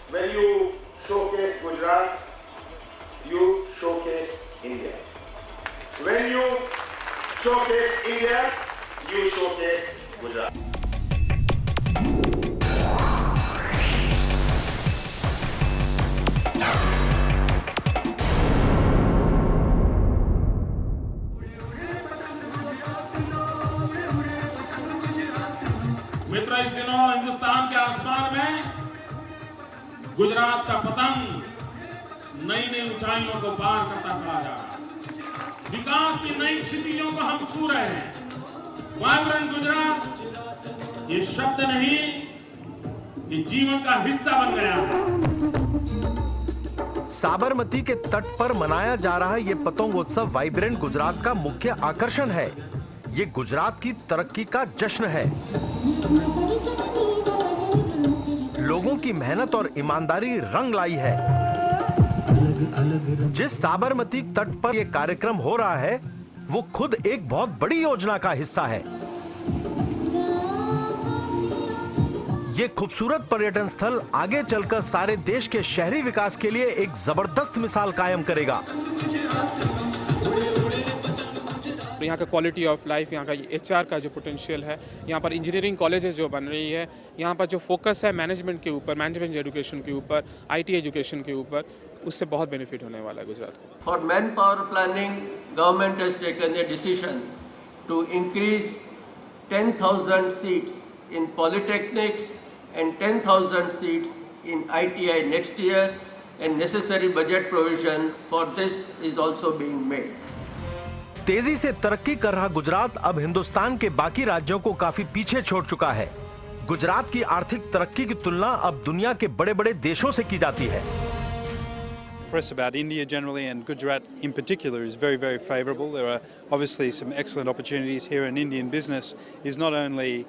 When you showcase Gujarat, you showcase India. When you showcase India, you showcase Gujarat. मित्र, इस दिनों हिंदुस्तान के आसमान में गुजरात का पतंग नई नई ऊंचाइयों को पार करता चला जा रहा है। विकास की नई क्षितिजों को हम छू रहे हैं। वाइब्रेंट गुजरात ये शब्द नहीं, ये जीवन का हिस्सा बन गया है। साबरमती के तट पर मनाया जा रहा ये पतंग उत्सव वाइब्रेंट गुजरात का मुख्य आकर्षण है। ये गुजरात की तरक्की का जश्न है। लोगों की मेहनत और ईमानदारी रंग लाई है। जिस साबरमती तट पर यह कार्यक्रम हो रहा है, वो खुद एक बहुत बड़ी योजना का हिस्सा है। ये खूबसूरत पर्यटन स्थल आगे चलकर सारे देश के शहरी विकास के लिए एक जबरदस्त मिसाल कायम करेगा। यहाँ का क्वालिटी ऑफ लाइफ, यहाँ का एचआर का जो पोटेंशियल है, यहाँ पर इंजीनियरिंग कॉलेजेस जो बन रही है, यहाँ पर जो फोकस है मैनेजमेंट के ऊपर, मैनेजमेंट एजुकेशन के ऊपर, आईटी एजुकेशन के ऊपर, उससे बहुत बेनिफिट होने वाला है गुजरात को। For man power planning, government has taken a decision to increase 10,000 seats in polytechnics and 10,000 seats in ITI next year, and necessary budget provision for this is also being made. तेजी से तरक्की कर रहा गुजरात अब हिंदुस्तान के बाकी राज्यों को काफी पीछे छोड़ चुका है। गुजरात की आर्थिक तरक्की की तुलना अब दुनिया के बड़े-बड़े देशों से की जाती है। Press about India generally and Gujarat in particular is very, very favourable. There are obviously some excellent opportunities here, and Indian business is not only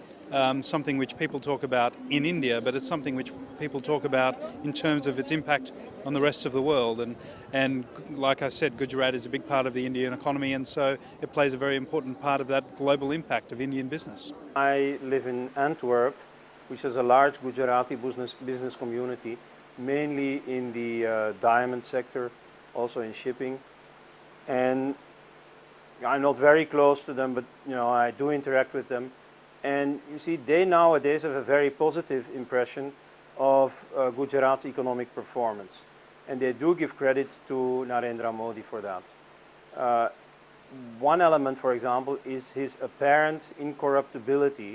something which people talk about in India, but it's something which people talk about in terms of its impact on the rest of the world. And like I said, Gujarat is a big part of the Indian economy, and so it plays a very important part of that global impact of Indian business. I live in Antwerp, which is a large Gujarati business community, mainly in the diamond sector, also in shipping. And I'm not very close to them, but I do interact with them. And you see, they nowadays have a very positive impression of Gujarat's economic performance. And they do give credit to Narendra Modi for that. One element, for example, is his apparent incorruptibility